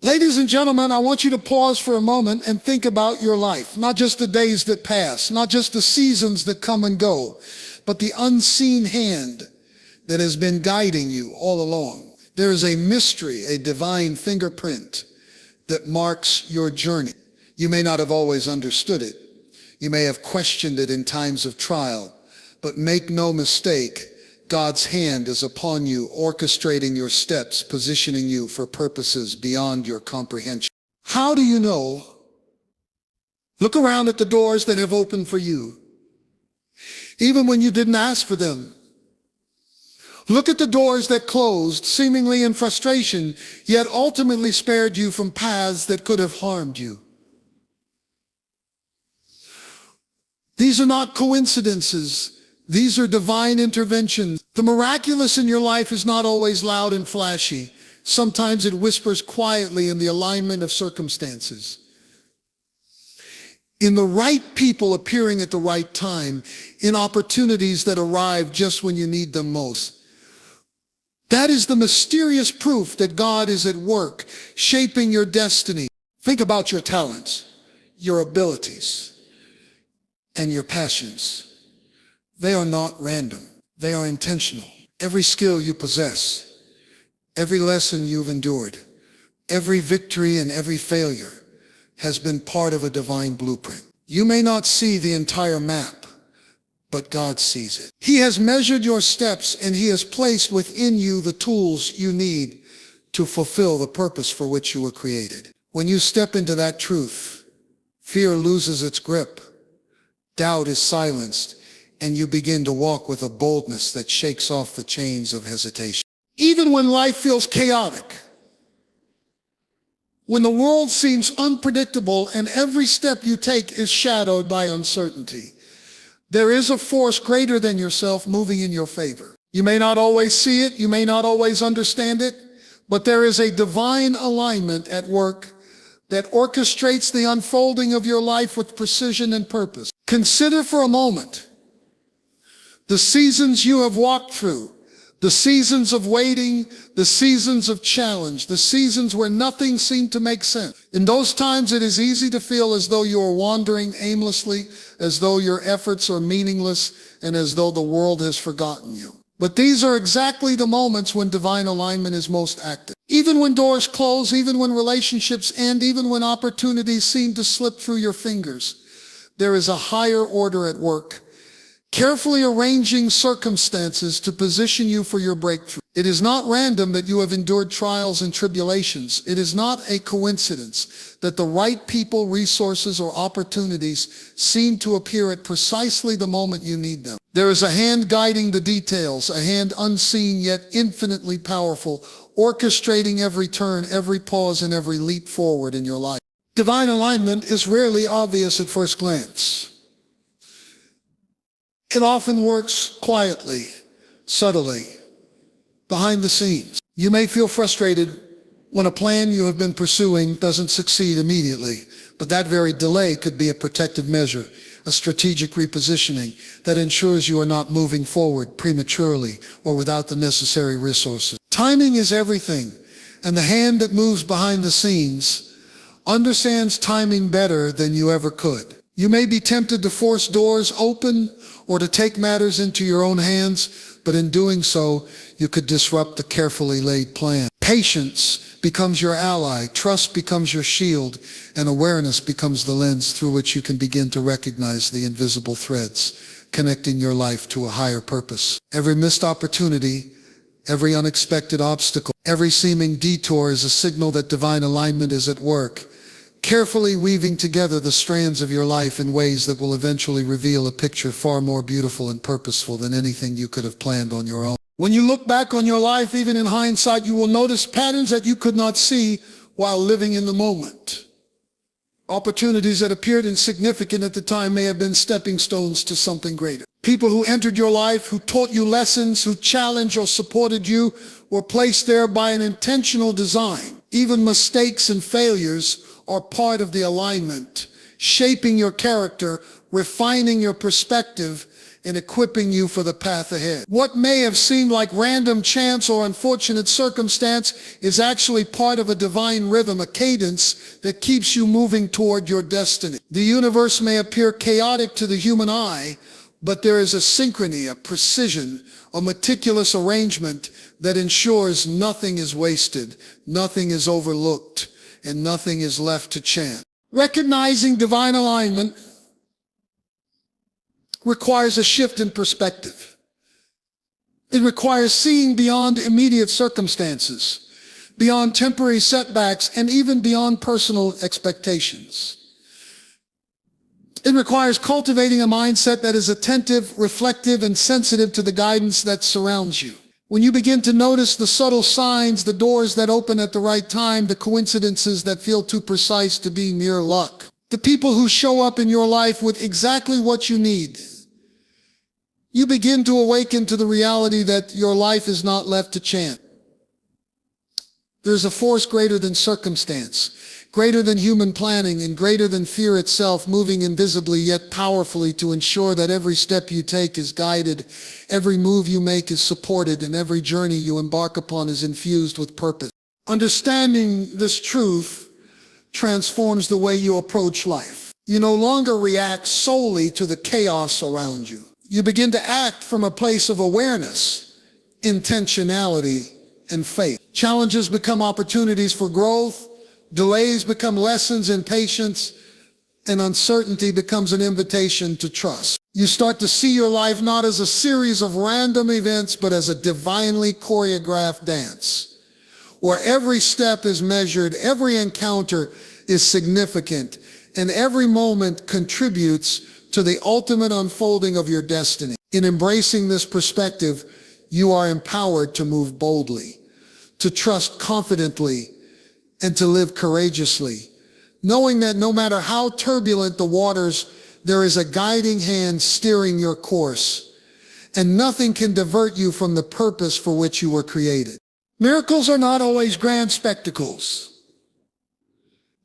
Ladies and gentlemen, I want you to pause for a moment and think about your life. Not just the days that pass, not just the seasons that come and go, but the unseen hand that has been guiding you all along. There is a mystery, a divine fingerprint that marks your journey. You may not have always understood it. You may have questioned it in times of trial, but make no mistake, God's hand is upon you, orchestrating your steps, positioning you for purposes beyond your comprehension. How do you know? Look around at the doors that have opened for you, even when you didn't ask for them. Look at the doors that closed, seemingly in frustration, yet ultimately spared you from paths that could have harmed you. These are not coincidences. These are divine interventions. The miraculous in your life is not always loud and flashy. Sometimes it whispers quietly in the alignment of circumstances. In the right people appearing at the right time, in opportunities that arrive just when you need them most. That is the mysterious proof that God is at work, shaping your destiny. Think about your talents, your abilities, and your passions. They are not random. They are intentional. Every skill you possess, every lesson you've endured, every victory and every failure has been part of a divine blueprint. You may not see the entire map, but God sees it. He has measured your steps and He has placed within you the tools you need to fulfill the purpose for which you were created. When you step into that truth, fear loses its grip, doubt is silenced, and you begin to walk with a boldness that shakes off the chains of hesitation. Even when life feels chaotic, when the world seems unpredictable and every step you take is shadowed by uncertainty, there is a force greater than yourself moving in your favor. You may not always see it, you may not always understand it, but there is a divine alignment at work that orchestrates the unfolding of your life with precision and purpose. Consider for a moment the seasons you have walked through, the seasons of waiting, the seasons of challenge, the seasons where nothing seemed to make sense. In those times, it is easy to feel as though you are wandering aimlessly, as though your efforts are meaningless, and as though the world has forgotten you. But these are exactly the moments when divine alignment is most active. Even when doors close, even when relationships end, even when opportunities seem to slip through your fingers, there is a higher order at work, carefully arranging circumstances to position you for your breakthrough. It is not random that you have endured trials and tribulations. It is not a coincidence that the right people, resources, or opportunities seem to appear at precisely the moment you need them. There is a hand guiding the details, a hand unseen yet infinitely powerful, orchestrating every turn, every pause, and every leap forward in your life. Divine alignment is rarely obvious at first glance. It often works quietly, subtly, behind the scenes. You may feel frustrated when a plan you have been pursuing doesn't succeed immediately, but that very delay could be a protective measure, a strategic repositioning that ensures you are not moving forward prematurely or without the necessary resources. Timing is everything, and the hand that moves behind the scenes understands timing better than you ever could. You may be tempted to force doors open or to take matters into your own hands, but in doing so, you could disrupt the carefully laid plan. Patience becomes your ally, trust becomes your shield, and awareness becomes the lens through which you can begin to recognize the invisible threads connecting your life to a higher purpose. Every missed opportunity, every unexpected obstacle, every seeming detour is a signal that divine alignment is at work, carefully weaving together the strands of your life in ways that will eventually reveal a picture far more beautiful and purposeful than anything you could have planned on your own. When you look back on your life, even in hindsight, you will notice patterns that you could not see while living in the moment. Opportunities that appeared insignificant at the time may have been stepping stones to something greater. People who entered your life, who taught you lessons, who challenged or supported you, were placed there by an intentional design. Even mistakes and failures are part of the alignment, shaping your character, refining your perspective, and equipping you for the path ahead. What may have seemed like random chance or unfortunate circumstance is actually part of a divine rhythm, a cadence that keeps you moving toward your destiny. The universe may appear chaotic to the human eye, but there is a synchrony, a precision, a meticulous arrangement that ensures nothing is wasted, nothing is overlooked, and nothing is left to chance. Recognizing divine alignment requires a shift in perspective. It requires seeing beyond immediate circumstances, beyond temporary setbacks, and even beyond personal expectations. It requires cultivating a mindset that is attentive, reflective, and sensitive to the guidance that surrounds you. When you begin to notice the subtle signs, the doors that open at the right time, the coincidences that feel too precise to be mere luck, the people who show up in your life with exactly what you need, you begin to awaken to the reality that your life is not left to chance. There's a force greater than circumstance, greater than human planning, and greater than fear itself, moving invisibly yet powerfully to ensure that every step you take is guided, every move you make is supported, and every journey you embark upon is infused with purpose. Understanding this truth transforms the way you approach life. You no longer react solely to the chaos around you. You begin to act from a place of awareness, intentionality, and faith. Challenges become opportunities for growth, delays become lessons in patience, and uncertainty becomes an invitation to trust. You start to see your life not as a series of random events, but as a divinely choreographed dance, where every step is measured, every encounter is significant, and every moment contributes to the ultimate unfolding of your destiny. In embracing this perspective, you are empowered to move boldly, to trust confidently, and to live courageously, knowing that no matter how turbulent the waters, there is a guiding hand steering your course, and nothing can divert you from the purpose for which you were created. Miracles are not always grand spectacles.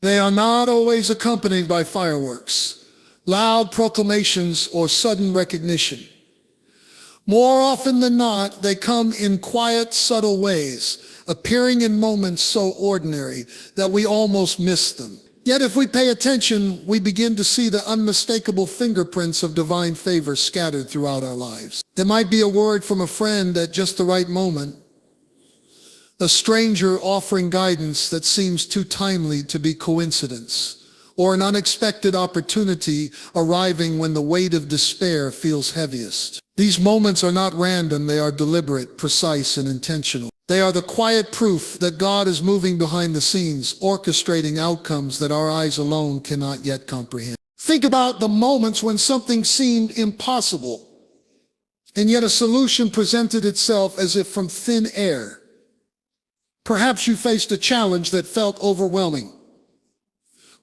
They are not always accompanied by fireworks, loud proclamations, or sudden recognition. More often than not, they come in quiet, subtle ways, appearing in moments so ordinary that we almost miss them. Yet if we pay attention, we begin to see the unmistakable fingerprints of divine favor scattered throughout our lives. There might be a word from a friend at just the right moment, a stranger offering guidance that seems too timely to be coincidence, or an unexpected opportunity arriving when the weight of despair feels heaviest. These moments are not random, they are deliberate, precise, and intentional. They are the quiet proof that God is moving behind the scenes, orchestrating outcomes that our eyes alone cannot yet comprehend. Think about the moments when something seemed impossible, and yet a solution presented itself as if from thin air. Perhaps you faced a challenge that felt overwhelming,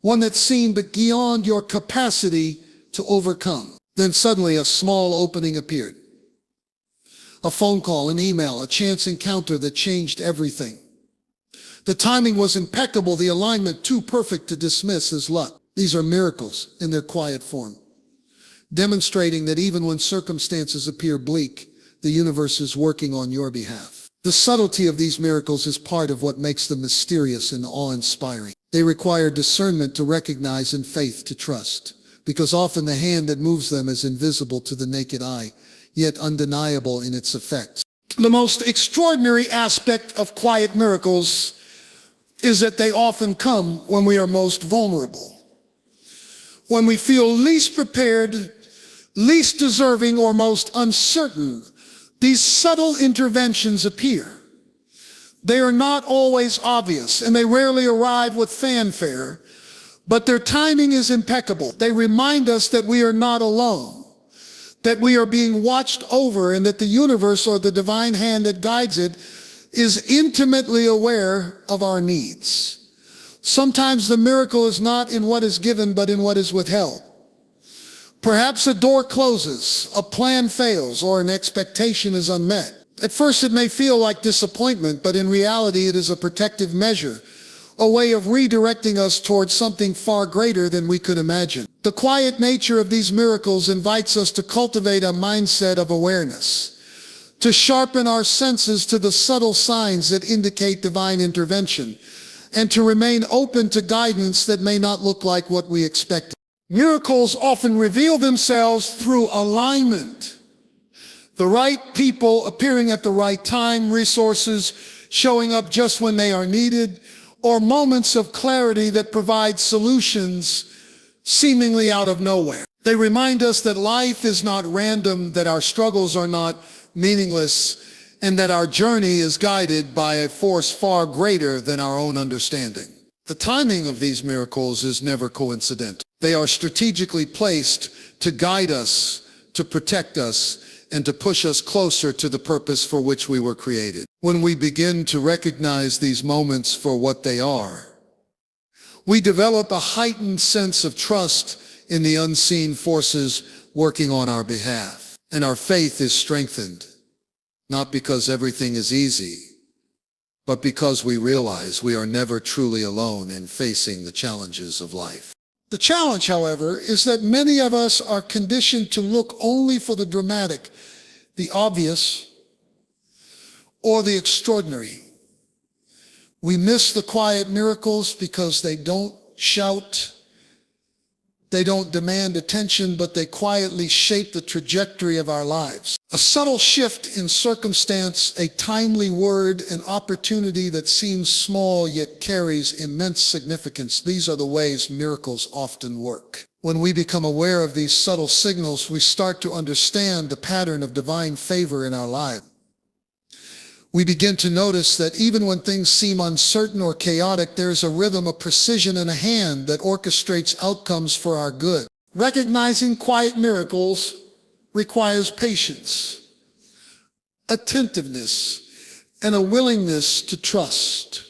one that seemed beyond your capacity to overcome. Then suddenly a small opening appeared. A phone call, an email, a chance encounter that changed everything. The timing was impeccable, the alignment too perfect to dismiss as luck. These are miracles in their quiet form, demonstrating that even when circumstances appear bleak, the universe is working on your behalf. The subtlety of these miracles is part of what makes them mysterious and awe-inspiring. They require discernment to recognize and faith to trust, because often the hand that moves them is invisible to the naked eye, yet undeniable in its effects. The most extraordinary aspect of quiet miracles is that they often come when we are most vulnerable, when we feel least prepared, least deserving, or most uncertain. These subtle interventions appear. They are not always obvious, and they rarely arrive with fanfare, but their timing is impeccable. They remind us that we are not alone, that we are being watched over, and that the universe, or the divine hand that guides it, is intimately aware of our needs. Sometimes the miracle is not in what is given, but in what is withheld. Perhaps a door closes, a plan fails, or an expectation is unmet. At first it may feel like disappointment, but in reality it is a protective measure, a way of redirecting us towards something far greater than we could imagine. The quiet nature of these miracles invites us to cultivate a mindset of awareness, to sharpen our senses to the subtle signs that indicate divine intervention, and to remain open to guidance that may not look like what we expected. Miracles often reveal themselves through alignment. The right people appearing at the right time, resources showing up just when they are needed, or moments of clarity that provide solutions seemingly out of nowhere. They remind us that life is not random, that our struggles are not meaningless, and that our journey is guided by a force far greater than our own understanding. The timing of these miracles is never coincidental. They are strategically placed to guide us, to protect us, and to push us closer to the purpose for which we were created. When we begin to recognize these moments for what they are, we develop a heightened sense of trust in the unseen forces working on our behalf. And our faith is strengthened, not because everything is easy, but because we realize we are never truly alone in facing the challenges of life. The challenge, however, is that many of us are conditioned to look only for the dramatic, the obvious, or the extraordinary. We miss the quiet miracles because they don't shout, they don't demand attention, but they quietly shape the trajectory of our lives. A subtle shift in circumstance, a timely word, an opportunity that seems small yet carries immense significance. These are the ways miracles often work. When we become aware of these subtle signals, we start to understand the pattern of divine favor in our lives. We begin to notice that even when things seem uncertain or chaotic, there's a rhythm, a precision, and a hand that orchestrates outcomes for our good. Recognizing quiet miracles requires patience, attentiveness, and a willingness to trust.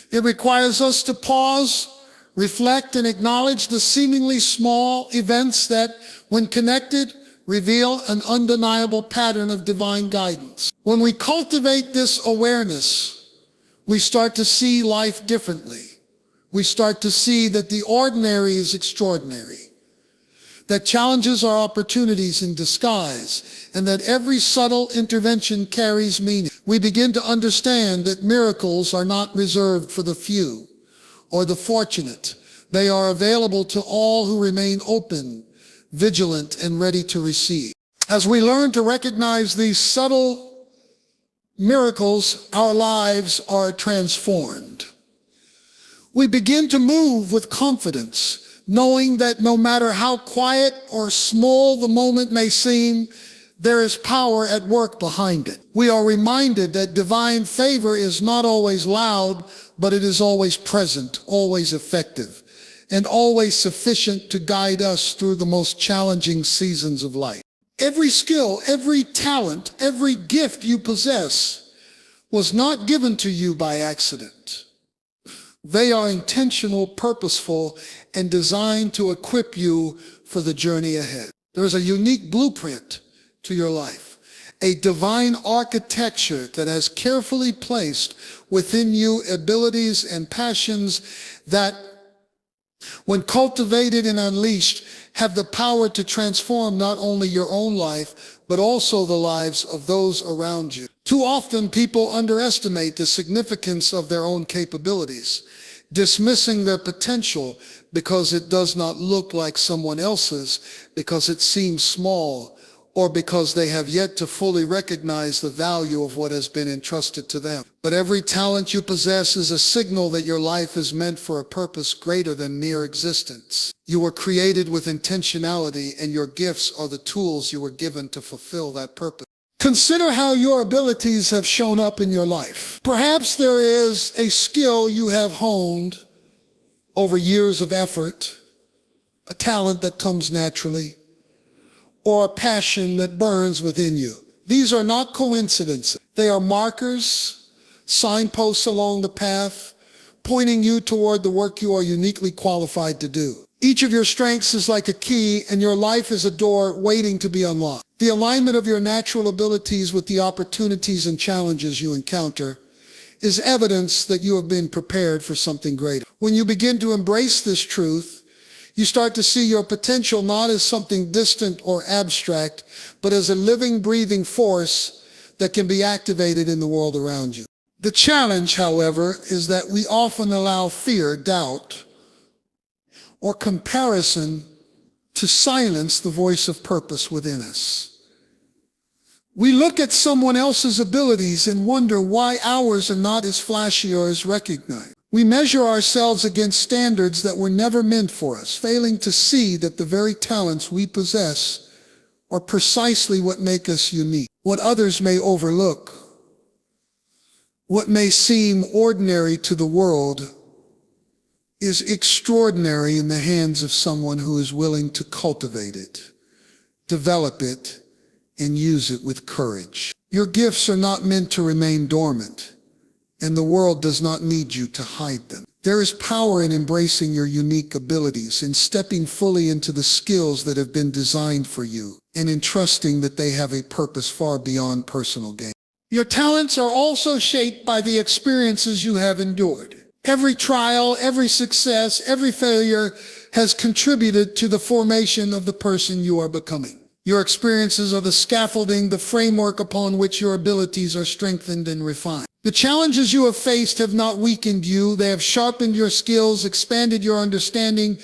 It requires us to pause, reflect, and acknowledge the seemingly small events that, when connected, reveal an undeniable pattern of divine guidance. When we cultivate this awareness, we start to see life differently. We start to see that the ordinary is extraordinary, that challenges are opportunities in disguise, and that every subtle intervention carries meaning. We begin to understand that miracles are not reserved for the few or the fortunate. They are available to all who remain open, vigilant, and ready to receive. As we learn to recognize these subtle miracles, our lives are transformed. We begin to move with confidence, knowing that no matter how quiet or small the moment may seem, there is power at work behind it. We are reminded that divine favor is not always loud, but it is always present, always effective, and always sufficient to guide us through the most challenging seasons of life. Every skill, every talent, every gift you possess was not given to you by accident. They are intentional, purposeful, and designed to equip you for the journey ahead. There is a unique blueprint to your life, a divine architecture that has carefully placed within you abilities and passions that, when cultivated and unleashed, have the power to transform not only your own life, but also the lives of those around you. Too often, people underestimate the significance of their own capabilities, dismissing their potential because it does not look like someone else's, because it seems small, or because they have yet to fully recognize the value of what has been entrusted to them. But every talent you possess is a signal that your life is meant for a purpose greater than mere existence. You were created with intentionality, and your gifts are the tools you were given to fulfill that purpose. Consider how your abilities have shown up in your life. Perhaps there is a skill you have honed over years of effort, a talent that comes naturally, or a passion that burns within you. These are not coincidences. They are markers, signposts along the path, pointing you toward the work you are uniquely qualified to do. Each of your strengths is like a key, and your life is a door waiting to be unlocked. The alignment of your natural abilities with the opportunities and challenges you encounter is evidence that you have been prepared for something greater. When you begin to embrace this truth, you start to see your potential not as something distant or abstract, but as a living, breathing force that can be activated in the world around you. The challenge, however, is that we often allow fear, doubt, or comparison to silence the voice of purpose within us. We look at someone else's abilities and wonder why ours are not as flashy or as recognized. We measure ourselves against standards that were never meant for us, failing to see that the very talents we possess are precisely what make us unique. What others may overlook, what may seem ordinary to the world, is extraordinary in the hands of someone who is willing to cultivate it, develop it, and use it with courage. Your gifts are not meant to remain dormant, and the world does not need you to hide them. There is power in embracing your unique abilities, in stepping fully into the skills that have been designed for you, and in trusting that they have a purpose far beyond personal gain. Your talents are also shaped by the experiences you have endured. Every trial, every success, every failure has contributed to the formation of the person you are becoming. Your experiences are the scaffolding, the framework upon which your abilities are strengthened and refined. The challenges you have faced have not weakened you. They have sharpened your skills, expanded your understanding,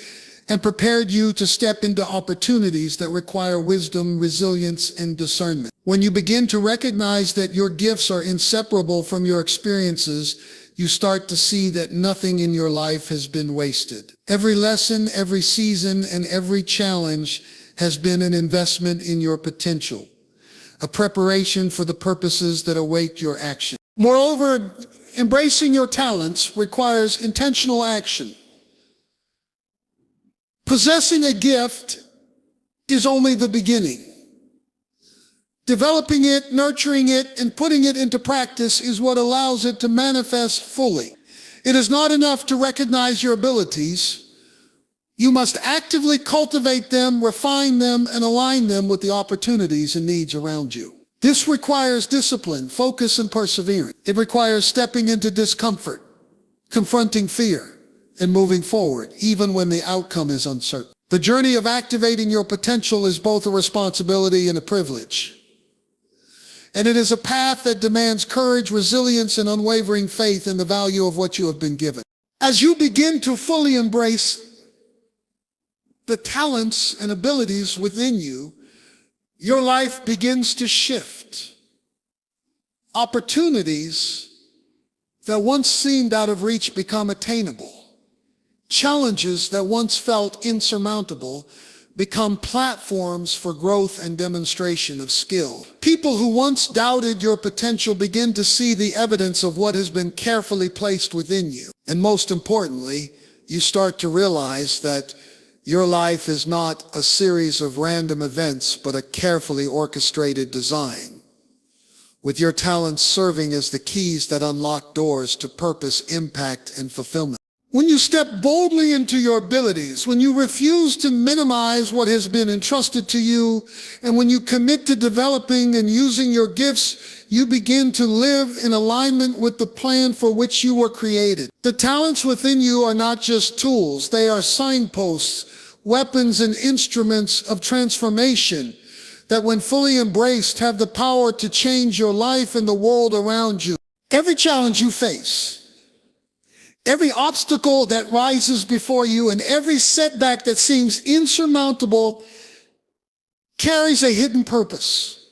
and prepared you to step into opportunities that require wisdom, resilience, and discernment. When you begin to recognize that your gifts are inseparable from your experiences, you start to see that nothing in your life has been wasted. Every lesson, every season, and every challenge has been an investment in your potential, a preparation for the purposes that await your action. Moreover, embracing your talents requires intentional action. Possessing a gift is only the beginning. Developing it, nurturing it, and putting it into practice is what allows it to manifest fully. It is not enough to recognize your abilities. You must actively cultivate them, refine them, and align them with the opportunities and needs around you. This requires discipline, focus, and perseverance. It requires stepping into discomfort, confronting fear, and moving forward, even when the outcome is uncertain. The journey of activating your potential is both a responsibility and a privilege. And it is a path that demands courage, resilience, and unwavering faith in the value of what you have been given. As you begin to fully embrace the talents and abilities within you, your life begins to shift. Opportunities that once seemed out of reach become attainable. Challenges that once felt insurmountable become platforms for growth and demonstration of skill. People who once doubted your potential begin to see the evidence of what has been carefully placed within you. And most importantly, you start to realize that your life is not a series of random events, but a carefully orchestrated design, with your talents serving as the keys that unlock doors to purpose, impact, and fulfillment. When you step boldly into your abilities, when you refuse to minimize what has been entrusted to you, and when you commit to developing and using your gifts, you begin to live in alignment with the plan for which you were created. The talents within you are not just tools, they are signposts, weapons, and instruments of transformation that, when fully embraced, have the power to change your life and the world around you. Every challenge you face, every obstacle that rises before you, and every setback that seems insurmountable carries a hidden purpose.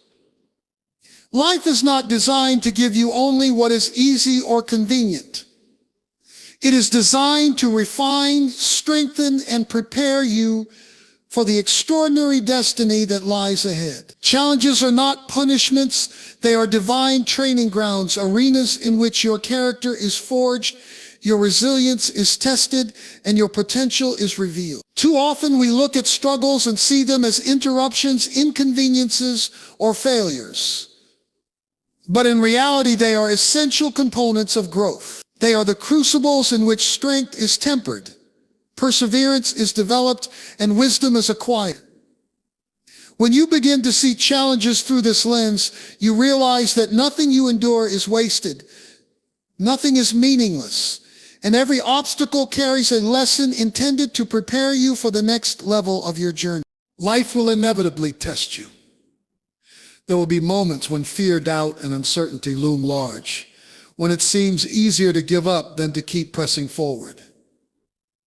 Life is not designed to give you only what is easy or convenient. It is designed to refine, strengthen, and prepare you for the extraordinary destiny that lies ahead. Challenges are not punishments. They are divine training grounds, arenas in which your character is forged, your resilience is tested, and your potential is revealed. Too often we look at struggles and see them as interruptions, inconveniences, or failures. But in reality, they are essential components of growth. They are the crucibles in which strength is tempered, perseverance is developed, and wisdom is acquired. When you begin to see challenges through this lens, you realize that nothing you endure is wasted. Nothing is meaningless, and every obstacle carries a lesson intended to prepare you for the next level of your journey. Life will inevitably test you. There will be moments when fear, doubt, and uncertainty loom large, when it seems easier to give up than to keep pressing forward.